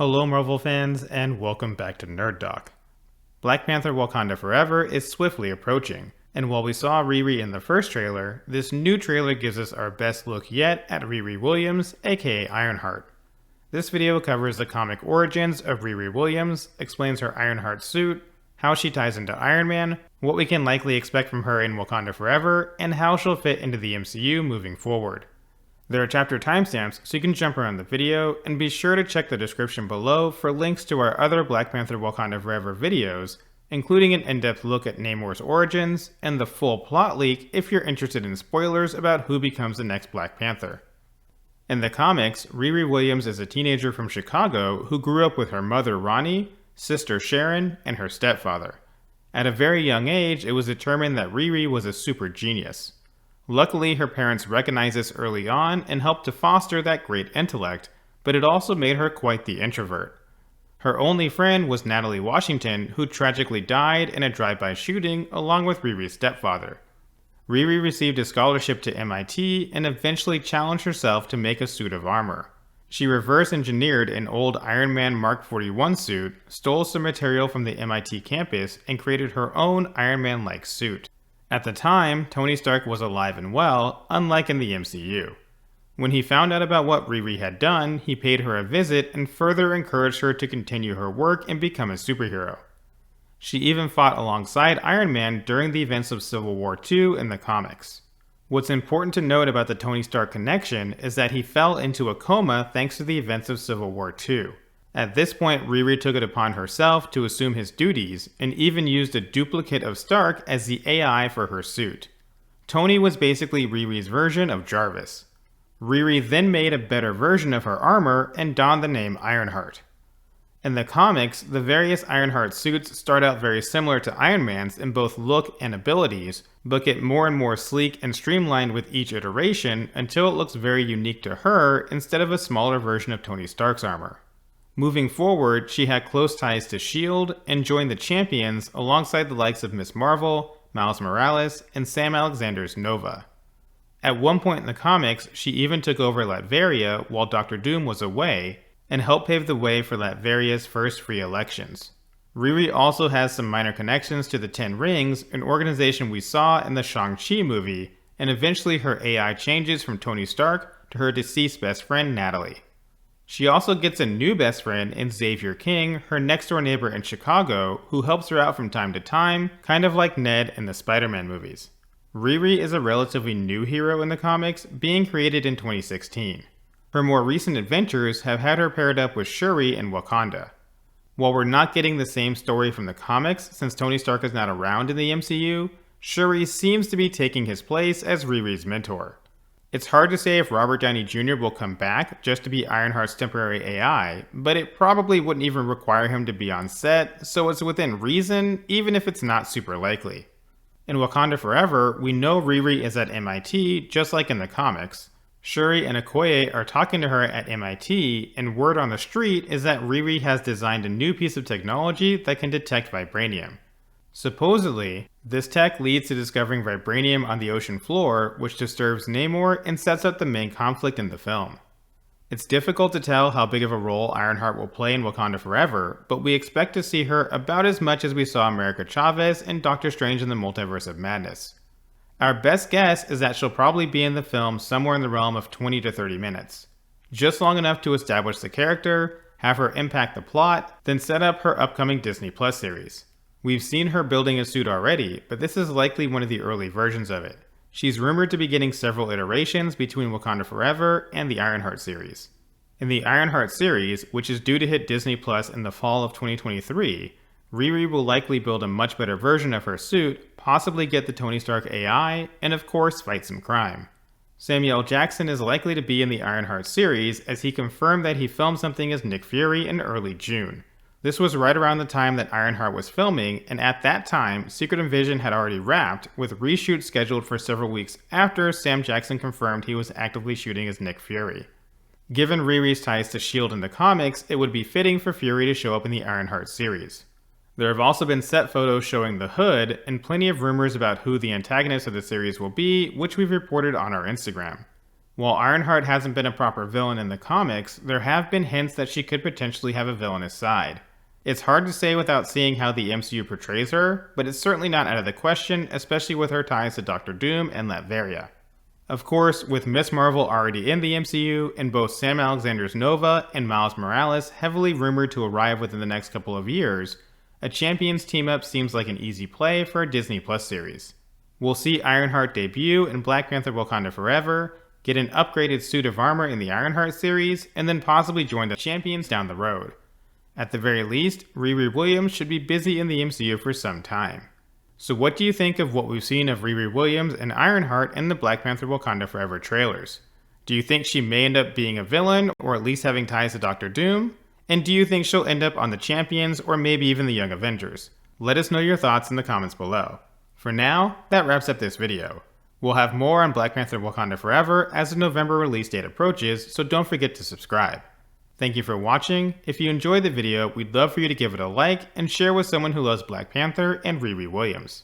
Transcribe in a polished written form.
Hello Marvel fans, and welcome back to Nerd Doc. Black Panther Wakanda Forever is swiftly approaching, and while we saw Riri in the first trailer, this new trailer gives us our best look yet at Riri Williams, aka Ironheart. This video covers the comic origins of Riri Williams, explains her Ironheart suit, how she ties into Iron Man, what we can likely expect from her in Wakanda Forever, and how she'll fit into the MCU moving forward. There are chapter timestamps so you can jump around the video, and be sure to check the description below for links to our other Black Panther Wakanda Forever videos, including an in-depth look at Namor's origins, and the full plot leak if you're interested in spoilers about who becomes the next Black Panther. In the comics, Riri Williams is a teenager from Chicago who grew up with her mother Ronnie, sister Sharon, and her stepfather. At a very young age, it was determined that Riri was a super genius. Luckily, her parents recognized this early on and helped to foster that great intellect, but it also made her quite the introvert. Her only friend was Natalie Washington, who tragically died in a drive-by shooting along with Riri's stepfather. Riri received a scholarship to MIT and eventually challenged herself to make a suit of armor. She reverse engineered an old Iron Man Mark 41 suit, stole some material from the MIT campus, and created her own Iron Man-like suit. At the time, Tony Stark was alive and well, unlike in the MCU. When he found out about what Riri had done, he paid her a visit and further encouraged her to continue her work and become a superhero. She even fought alongside Iron Man during the events of Civil War II in the comics. What's important to note about the Tony Stark connection is that he fell into a coma thanks to the events of Civil War II. At this point, Riri took it upon herself to assume his duties, and even used a duplicate of Stark as the AI for her suit. Tony was basically Riri's version of Jarvis. Riri then made a better version of her armor and donned the name Ironheart. In the comics, the various Ironheart suits start out very similar to Iron Man's in both look and abilities, but get more and more sleek and streamlined with each iteration until it looks very unique to her instead of a smaller version of Tony Stark's armor. Moving forward, she had close ties to S.H.I.E.L.D. and joined the Champions alongside the likes of Ms. Marvel, Miles Morales, and Sam Alexander's Nova. At one point in the comics, she even took over Latveria while Dr. Doom was away, and helped pave the way for Latveria's first free elections. Riri also has some minor connections to the Ten Rings, an organization we saw in the Shang-Chi movie, and eventually her AI changes from Tony Stark to her deceased best friend Natalie. She also gets a new best friend in Xavier King, her next-door neighbor in Chicago, who helps her out from time to time, kind of like Ned in the Spider-Man movies. Riri is a relatively new hero in the comics, being created in 2016. Her more recent adventures have had her paired up with Shuri in Wakanda. While we're not getting the same story from the comics since Tony Stark is not around in the MCU, Shuri seems to be taking his place as Riri's mentor. It's hard to say if Robert Downey Jr. will come back just to be Ironheart's temporary AI, but it probably wouldn't even require him to be on set, so it's within reason, even if it's not super likely. In Wakanda Forever, we know Riri is at MIT, just like in the comics. Shuri and Okoye are talking to her at MIT, and word on the street is that Riri has designed a new piece of technology that can detect vibranium. Supposedly, this tech leads to discovering vibranium on the ocean floor, which disturbs Namor and sets up the main conflict in the film. It's difficult to tell how big of a role Ironheart will play in Wakanda Forever, but we expect to see her about as much as we saw America Chavez in Doctor Strange in the Multiverse of Madness. Our best guess is that she'll probably be in the film somewhere in the realm of 20 to 30 minutes. Just long enough to establish the character, have her impact the plot, then set up her upcoming Disney Plus series. We've seen her building a suit already, but this is likely one of the early versions of it. She's rumored to be getting several iterations between Wakanda Forever and the Ironheart series. In the Ironheart series, which is due to hit Disney Plus in the fall of 2023, Riri will likely build a much better version of her suit, possibly get the Tony Stark AI, and of course fight some crime. Samuel Jackson is likely to be in the Ironheart series, as he confirmed that he filmed something as Nick Fury in early June. This was right around the time that Ironheart was filming, and at that time, Secret Invasion had already wrapped, with reshoots scheduled for several weeks after Sam Jackson confirmed he was actively shooting as Nick Fury. Given Riri's ties to S.H.I.E.L.D. in the comics, it would be fitting for Fury to show up in the Ironheart series. There have also been set photos showing the Hood, and plenty of rumors about who the antagonist of the series will be, which we've reported on our Instagram. While Ironheart hasn't been a proper villain in the comics, there have been hints that she could potentially have a villainous side. It's hard to say without seeing how the MCU portrays her, but it's certainly not out of the question, especially with her ties to Doctor Doom and Latveria. Of course, with Ms. Marvel already in the MCU, and both Sam Alexander's Nova and Miles Morales heavily rumored to arrive within the next couple of years, a Champions team-up seems like an easy play for a Disney Plus series. We'll see Ironheart debut in Black Panther Wakanda Forever, get an upgraded suit of armor in the Ironheart series, and then possibly join the Champions down the road. At the very least, Riri Williams should be busy in the MCU for some time. So what do you think of what we've seen of Riri Williams and Ironheart in the Black Panther Wakanda Forever trailers? Do you think she may end up being a villain, or at least having ties to Doctor Doom? And do you think she'll end up on the Champions, or maybe even the Young Avengers? Let us know your thoughts in the comments below. For now, that wraps up this video. We'll have more on Black Panther Wakanda Forever as the November release date approaches, so don't forget to subscribe. Thank you for watching. If you enjoyed the video, we'd love for you to give it a like and share with someone who loves Black Panther and Riri Williams.